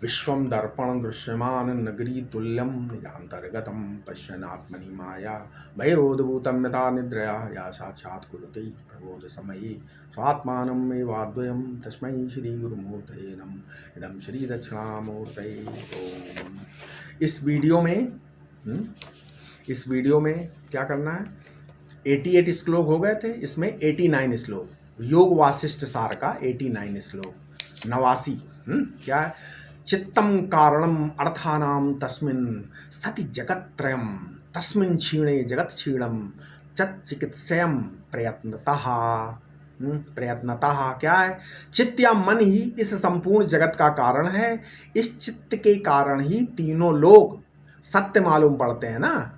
विश्वं दर्पण दृश्यमान नगरी तुल्यं निजान्तर्गतं पश्यन्नात्मनि माया भैरोद्भूतं यथा निद्रया या साक्षात् कुरुते प्रबोधसमये स्वात्मानमेवाद्वयं तस्मै श्रीगुरुमूर्तये नमः। इदं श्रीदक्षिणामूर्तये ओम। इस वीडियो में क्या करना है, 88 श्लोक हो गए थे, इसमें 89 श्लोक, योग वासिष्ठ सार का 89 श्लोक, 89 क्या है, चित्तम कारणम अर्थानाम तस्मिन् सति जगत्त्रयम् तस्मिन् क्षीणे जगत क्षीणम चिकित्सयम प्रयत्नतः। प्रयत्नतः क्या है, चित्त या मन ही इस संपूर्ण जगत का कारण है। इस चित्त के कारण ही तीनों लोग सत्य मालूम पड़ते हैं ना।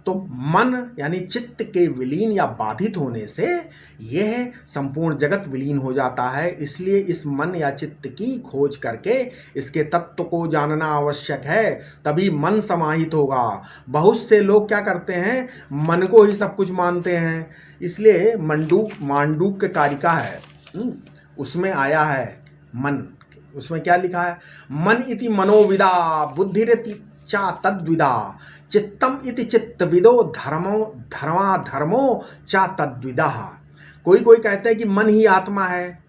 तो मन यानी चित्त के विलीन या बाधित होने से यह संपूर्ण जगत विलीन हो जाता है। इसलिए इस मन या चित्त की खोज करके इसके तत्व को जानना आवश्यक है, तभी मन समाहित होगा। बहुत से लोग क्या करते हैं, मन को ही सब कुछ मानते हैं। इसलिए मांडूक के कारिका है, उसमें आया है मन, उसमें क्या लिखा है, मन इति मनोविदा बुद्धिरिति चा तद्विदा चित्तम इति चित्तविदो धर्मो चा तद्विदा। कोई कहते हैं कि मन ही आत्मा है,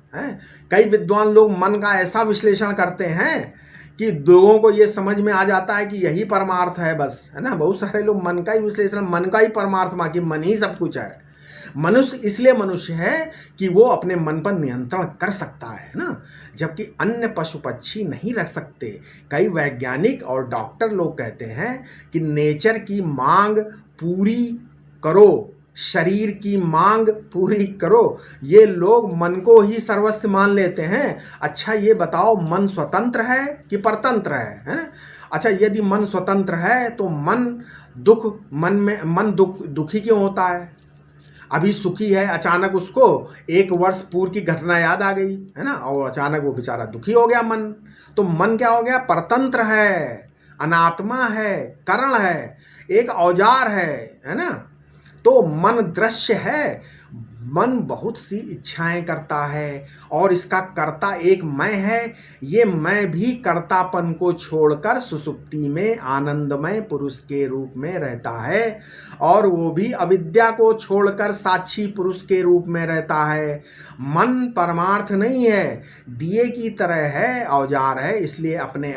कई विद्वान लोग मन का ऐसा विश्लेषण करते हैं कि लोगों को ये समझ में आ जाता है कि यही परमार्थ है बस, है ना। बहुत सारे लोग मन का ही विश्लेषण, मन का ही परमार्थ मा कि मन ही सब कुछ है। मनुष्य इसलिए मनुष्य है कि वो अपने मन पर नियंत्रण कर सकता है ना, जबकि अन्य पशु पक्षी नहीं रख सकते। कई वैज्ञानिक और डॉक्टर लोग कहते हैं कि नेचर की मांग पूरी करो, शरीर की मांग पूरी करो। ये लोग मन को ही सर्वस्व मान लेते हैं। अच्छा ये बताओ, मन स्वतंत्र है कि परतंत्र है ना। अच्छा यदि मन स्वतंत्र है तो मन दुखी क्यों होता है। अभी सुखी है, अचानक उसको 1 वर्ष पूर्व की घटना याद आ गई, है ना, और अचानक वो बेचारा दुखी हो गया मन। तो मन क्या हो गया, परतंत्र है, अनात्मा है, करण है, एक औजार है ना। तो मन दृश्य है। मन बहुत सी इच्छाएं करता है और इसका कर्ता एक मैं है। ये मैं भी कर्तापन को छोड़कर सुसुप्ति में आनंदमय पुरुष के रूप में रहता है, और वो भी अविद्या को छोड़कर साक्षी पुरुष के रूप में रहता है। मन परमार्थ नहीं है, दिए की तरह है, औजार है। इसलिए अपने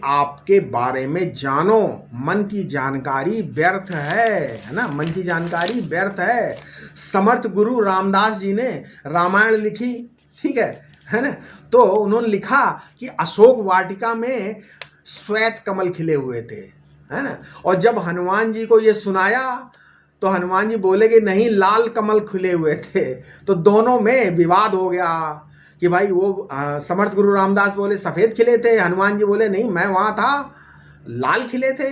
आप के बारे में जानो। मन की जानकारी व्यर्थ है ना, मन की जानकारी व्यर्थ है। समर्थ गुरु रामदास जी ने रामायण लिखी, ठीक है ना। तो उन्होंने लिखा कि अशोक वाटिका में श्वेत कमल खिले हुए थे, है ना। और जब हनुमान जी को ये सुनाया तो हनुमान जी बोले कि नहीं, लाल कमल खिले हुए थे। तो दोनों में विवाद हो गया कि भाई वो समर्थ गुरु रामदास बोले सफ़ेद खिले थे, हनुमान जी बोले नहीं मैं वहाँ था, लाल खिले थे।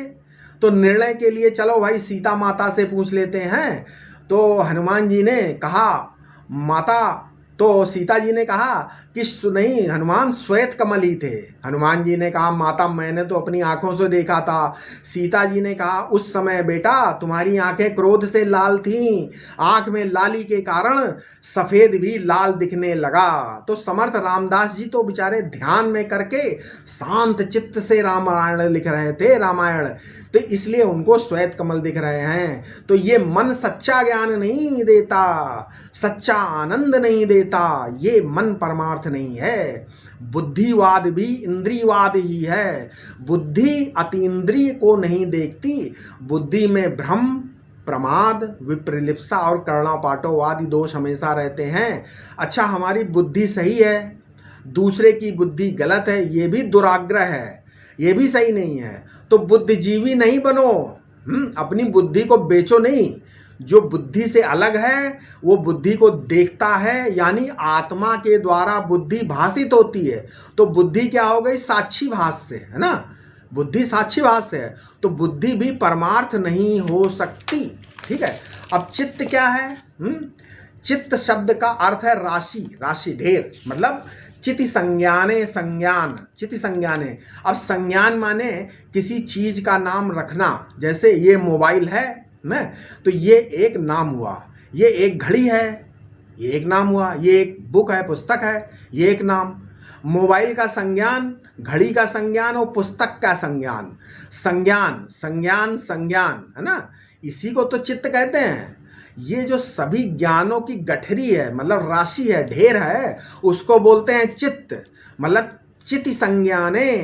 तो निर्णय के लिए चलो भाई सीता माता से पूछ लेते हैं। तो हनुमान जी ने कहा माता, तो सीता जी ने कहा कि नहीं हनुमान, श्वेत कमल ही थे। हनुमान जी ने कहा माता मैंने तो अपनी आंखों से देखा था। सीता जी ने कहा उस समय बेटा तुम्हारी आंखें क्रोध से लाल थीं, आंख में लाली के कारण सफ़ेद भी लाल दिखने लगा। तो समर्थ रामदास जी तो बेचारे ध्यान में करके शांत चित्त से रामायण लिख रहे थे, रामायण, तो इसलिए उनको श्वेत कमल दिख रहे हैं। तो ये मन सच्चा ज्ञान नहीं देता, सच्चा आनंद नहीं देता, ये मन परमार्थ नहीं है। बुद्धिवाद भी इंद्रियवाद ही है। बुद्धि अतीन्द्रिय को नहीं देखती, बुद्धि में भ्रम, प्रमाद, विप्रलिप्सा और कर्णापाटोवादी दोष हमेशा रहते हैं। अच्छा हमारी बुद्धि सही है, दूसरे की बुद्धि गलत है, ये भी दुराग्रह है, ये भी सही नहीं है। तो बुद्धिजीवी नहीं बनो, अपनी बुद्धि को बेचो नहीं। जो बुद्धि से अलग है वो बुद्धि को देखता है, यानी आत्मा के द्वारा बुद्धि भाषित होती है। तो बुद्धि क्या हो गई, साक्षी भास से, है ना, बुद्धि साक्षी भास से है। तो बुद्धि भी परमार्थ नहीं हो सकती, ठीक है। अब चित्त क्या है, चित्त शब्द का अर्थ है राशि, राशि ढेर, मतलब चिति संज्ञाने, संज्ञान, चिति संज्ञाने। अब संज्ञान माने किसी चीज का नाम रखना, जैसे ये मोबाइल है ना, तो ये एक नाम हुआ। ये एक घड़ी है, ये एक नाम हुआ। ये एक बुक है, पुस्तक है, ये एक नाम। मोबाइल का संज्ञान, घड़ी का संज्ञान और पुस्तक का संज्ञान। संज्ञान संज्ञान संज्ञान, है ना, इसी को तो चित्त कहते हैं। ये जो सभी ज्ञानों की गठरी है, मतलब राशि है, ढेर है, उसको बोलते हैं चित्त। मतलब चिति संज्ञाने,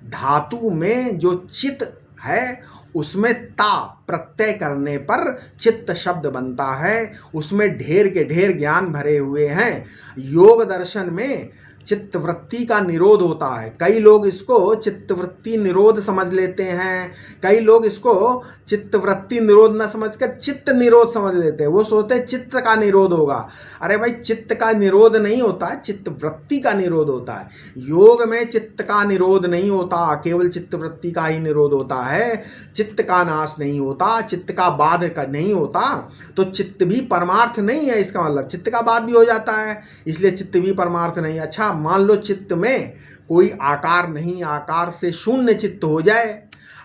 धातु में जो चित है उसमें ता प्रत्यय करने पर चित्त शब्द बनता है। उसमें ढेर के ढेर ज्ञान भरे हुए हैं। योग दर्शन में चित्तवृत्ति का निरोध होता है। कई लोग इसको चित्तवृत्ति निरोध समझ लेते हैं, कई लोग इसको चित्तवृत्ति निरोध न समझकर चित्त निरोध समझ लेते हैं। वो सोचते हैं चित्त का निरोध होगा। अरे भाई, चित्त का निरोध नहीं होता है, चित्तवृत्ति का निरोध होता है। योग में चित्त का निरोध नहीं होता, केवल चित्तवृत्ति का ही निरोध होता है। चित्त का नाश नहीं होता, चित्त का बाध का नहीं होता। तो चित्त भी परमार्थ नहीं है, इसका मतलब चित्त का बाध भी हो जाता है, इसलिए चित्त भी परमार्थ नहीं। अच्छा, मान लो चित्त में कोई आकार नहीं, आकार से शून्य चित्त हो जाए।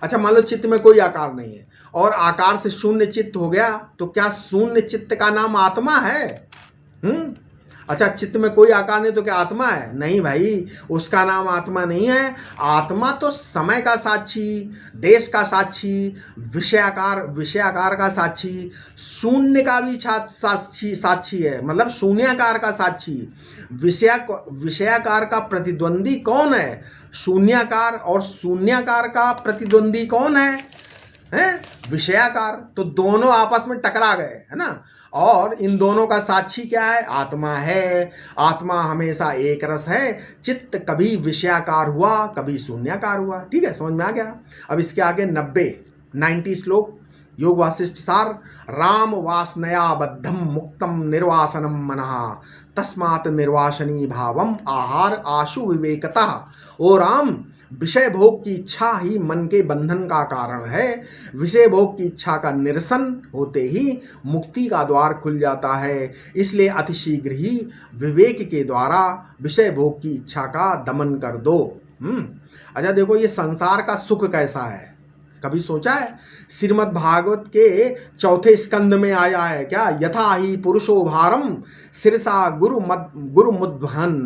अच्छा, मान लो चित्त में कोई आकार नहीं है और आकार से शून्य चित्त हो गया, तो क्या शून्य चित्त का नाम आत्मा है? अच्छा, चित्त में कोई आकार नहीं तो क्या आत्मा है? नहीं भाई, उसका नाम आत्मा नहीं है। आत्मा तो समय का साक्षी, देश का साक्षी, विषयाकार का साक्षी, शून्य का भी साक्षी है, मतलब शून्याकार का साक्षी। विषयाकार का प्रतिद्वंदी कौन है? शून्याकार। और शून्याकार का प्रतिद्वंदी कौन है? विषयाकार। तो दोनों आपस में टकरा गए, है ना। और इन दोनों का साक्षी क्या है? आत्मा है। आत्मा हमेशा एक रस है। चित्त कभी विषयाकार हुआ, कभी शून्याकार हुआ। ठीक है, समझ में आ गया। अब इसके आगे 90 श्लोक योग वासिष्ठ सार। राम वासनया बद्धम मुक्तम निर्वासनम मनः तस्मात् निर्वासनी भावम आहार आशु विवेकतः। ओ राम, विषय भोग की इच्छा ही मन के बंधन का कारण है। विषय भोग की इच्छा का निरसन होते ही मुक्ति का द्वार खुल जाता है। इसलिए अतिशीघ्र ही विवेक के द्वारा विषय भोग की इच्छा का दमन कर दो। अच्छा देखो, ये संसार का सुख कैसा है, कभी सोचा है? श्रीमद् भागवत के 4 स्कंद में आया है क्या? यथा ही पुरुषो भारम शिरसा गुरु मुद्वहन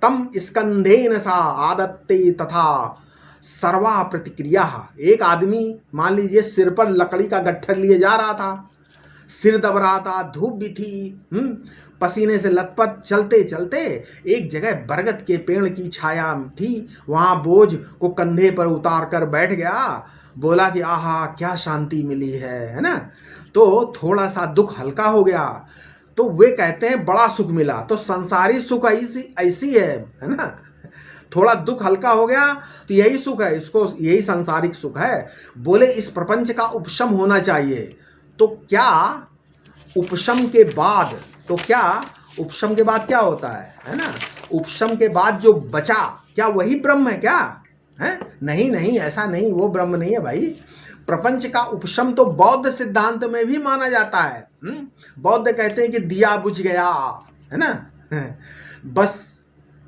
तम स्कंधेन सा आदत्ते तथा सर्वा प्रतिक्रिया। एक आदमी मान लीजिए सिर पर लकड़ी का गट्ठर लिए जा रहा था, सिर दब रहा था, धूप भी थी, पसीने से लथपथ। चलते चलते एक जगह बरगद के पेड़ की छाया थी, वहाँ बोझ को कंधे पर उतार कर बैठ गया। बोला कि आहा, क्या शांति मिली है ना। तो थोड़ा सा दुख हल्का हो गया। तो वे कहते हैं बड़ा सुख मिला। तो संसारी सुख ऐसी है ना। थोड़ा दुख हल्का हो गया तो यही सुख है, इसको यही सांसारिक सुख है। बोले इस प्रपंच का उपशम होना चाहिए। तो क्या उपशम के बाद उपशम के बाद क्या होता है ना? उपशम के बाद जो बचा, क्या वही ब्रह्म है क्या? है? नहीं नहीं, ऐसा नहीं, वो ब्रह्म नहीं है भाई। प्रपंच का उपशम तो बौद्ध सिद्धांत में भी माना जाता है। बौद्ध कहते हैं कि दिया बुझ गया, है ना। बस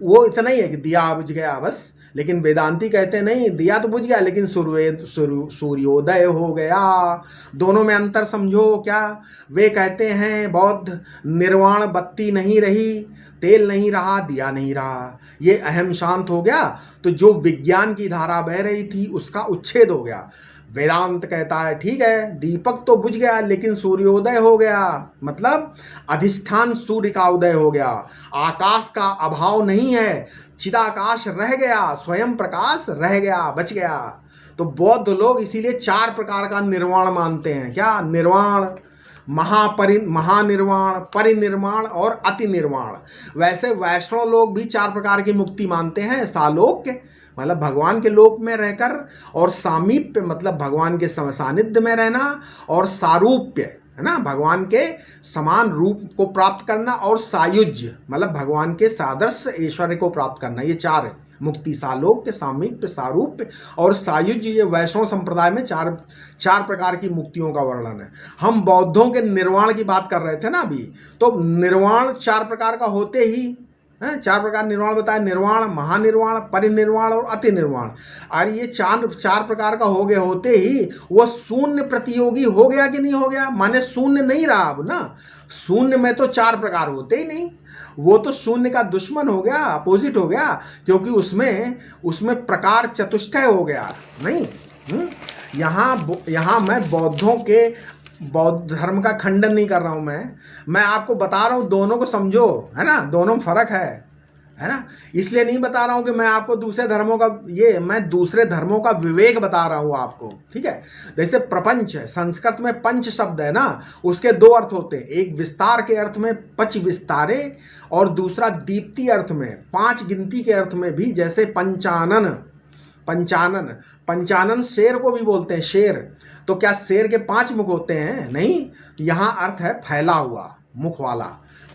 वो इतना ही है कि दिया बुझ गया बस। लेकिन वेदांती कहते हैं नहीं, दिया तो बुझ गया लेकिन सूर्योदय हो गया। दोनों में अंतर समझो क्या। वे कहते हैं बौद्ध, निर्वाण बत्ती नहीं रही, तेल नहीं रहा, दिया नहीं रहा, ये अहम शांत हो गया। तो जो विज्ञान की धारा बह रही थी उसका उच्छेद हो गया। वेदांत कहता है ठीक है, दीपक तो बुझ गया लेकिन सूर्योदय हो गया, मतलब अधिष्ठान सूर्य का उदय हो गया। आकाश का अभाव नहीं है, चिदाकाश रह गया, स्वयं प्रकाश रह गया, बच गया। तो बौद्ध लोग इसीलिए 4 प्रकार का निर्वाण मानते हैं। क्या? निर्वाण, महानिर्वाण, परिनिर्वाण और अति निर्वाण। वैसे वैष्णव लोग भी 4 प्रकार की मुक्ति मानते हैं। सालोक्य मतलब भगवान के लोक में रहकर, और सामीप्य मतलब भगवान के सानिध्य में रहना, और सारूप्य है ना, भगवान के समान रूप को प्राप्त करना, और सायुज्य मतलब भगवान के सादृश्य ऐश्वर्य को प्राप्त करना। ये 4 है मुक्ति, सालोक्य, सामीप्य, सारूप्य और सायुज्य। ये वैष्णव संप्रदाय में 4 प्रकार की मुक्तियों का वर्णन है। हम बौद्धों के निर्वाण की बात कर रहे थे ना अभी। तो निर्वाण 4 प्रकार का होते ही 4 प्रकार निर्वाण बताया, निर्वाण, महानिर्वाण, परिनिर्वाण और अति निर्वाण। और ये 4 प्रकार का हो गए होते ही वो शून्य प्रतियोगी हो गया कि नहीं हो गया? माने शून्य नहीं रहा अब ना। शून्य में तो 4 प्रकार होते ही नहीं। वो तो शून्य का दुश्मन हो गया, अपोजिट हो गया, क्योंकि उसमें प्रकार चतुष्टय हो गया। नहीं, यहाँ मैं बौद्ध धर्म का खंडन नहीं कर रहा हूं। मैं आपको बता रहा हूं, दोनों को समझो, है ना, दोनों में फर्क है ना। इसलिए नहीं बता रहा हूं कि मैं आपको दूसरे धर्मों का मैं दूसरे धर्मों का विवेक बता रहा हूं आपको, ठीक है। जैसे प्रपंच, संस्कृत में पंच शब्द है ना, उसके दो अर्थ होते हैं, एक विस्तार के अर्थ में पच विस्तारे, और दूसरा दीप्ति अर्थ में, पांच गिनती के अर्थ में भी, जैसे पंचानन शेर को भी बोलते हैं, शेर। तो क्या शेर के 5 मुख होते हैं? नहीं, यहां अर्थ है फैला हुआ मुख वाला।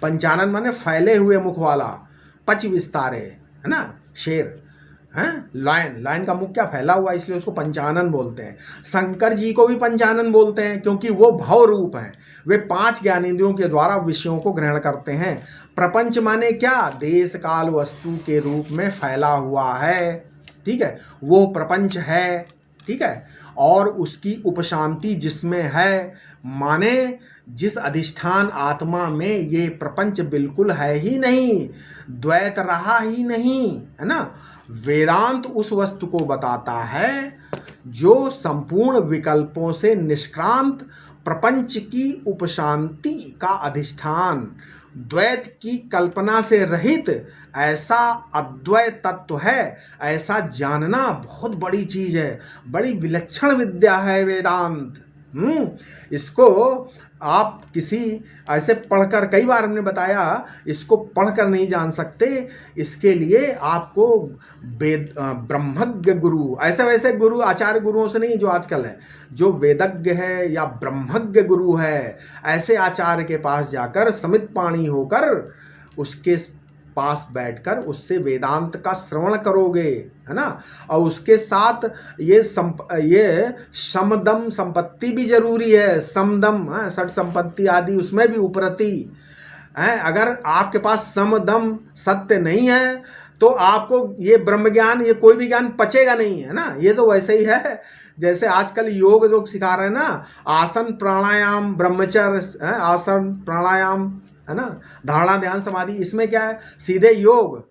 पंचानन माने फैले हुए मुख वाला, पच विस्तारे, है ना, शेर है। लायन का मुख क्या फैला हुआ, इसलिए उसको पंचानन बोलते हैं। शंकर जी को भी पंचानन बोलते हैं, क्योंकि वो भव रूप हैं, वे 5 ज्ञानेंद्रियों के द्वारा विषयों को ग्रहण करते हैं। प्रपंच माने क्या? देश काल वस्तु के रूप में फैला हुआ है, ठीक है, वो प्रपंच है, ठीक है। और उसकी उपशांति जिसमें है, माने जिस अधिष्ठान आत्मा में ये प्रपंच बिल्कुल है ही नहीं, द्वैत रहा ही नहीं, है ना। वेदांत उस वस्तु को बताता है जो संपूर्ण विकल्पों से निष्क्रांत प्रपंच की उपशांति का अधिष्ठान, द्वैत की कल्पना से रहित ऐसा अद्वैत तत्व है। ऐसा जानना बहुत बड़ी चीज है, बड़ी विलक्षण विद्या है वेदांत। इसको आप किसी ऐसे पढ़कर, कई बार हमने बताया, इसको पढ़कर नहीं जान सकते। इसके लिए आपको ब्रह्मज्ञ गुरु, ऐसे वैसे गुरु, आचार्य गुरुओं से नहीं जो आजकल है, जो वेदज्ञ है या ब्रह्मज्ञ गुरु है, ऐसे आचार्य के पास जाकर समित पाणी होकर उसके पास बैठकर उससे वेदांत का श्रवण करोगे, है ना। और उसके साथ ये समदम संपत्ति भी जरूरी है, समदम, षट संपत्ति आदि उसमें भी उपरति है। अगर आपके पास समदम सत्य नहीं है तो आपको ये ब्रह्म ज्ञान, ये कोई भी ज्ञान पचेगा नहीं, है ना। ये तो वैसे ही है जैसे आजकल योग लोग सिखा रहे हैं ना, आसन प्राणायाम ब्रह्मचर्य, आसन प्राणायाम, है ना, धारणा ध्यान समाधि, इसमें क्या है, सीधे योग,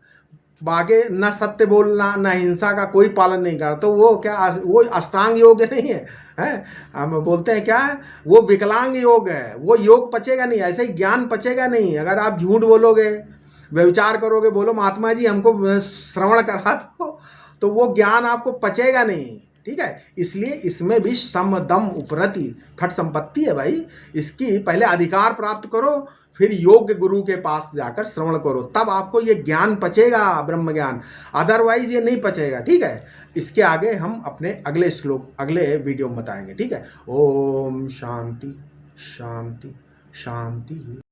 बाकी न सत्य बोलना न हिंसा का कोई पालन नहीं कर, तो वो क्या, वो अष्टांग योग नहीं है, हम बोलते हैं क्या है, वो विकलांग योग है। वो योग पचेगा नहीं, ऐसे ही ज्ञान पचेगा नहीं। अगर आप झूठ बोलोगे, व्यभिचार करोगे, बोलो महात्मा जी हमको श्रवण करा दो, तो वो ज्ञान आपको पचेगा नहीं, ठीक है। इसलिए इसमें भी समदम उपरति, खट संपत्ति है भाई। इसकी पहले अधिकार प्राप्त करो, फिर योग्य गुरु के पास जाकर श्रवण करो, तब आपको ये ज्ञान पचेगा, ब्रह्म ज्ञान। अदरवाइज ये नहीं पचेगा, ठीक है। इसके आगे हम अपने अगले श्लोक, अगले वीडियो में बताएंगे, ठीक है। ओम शांति शांति शांति।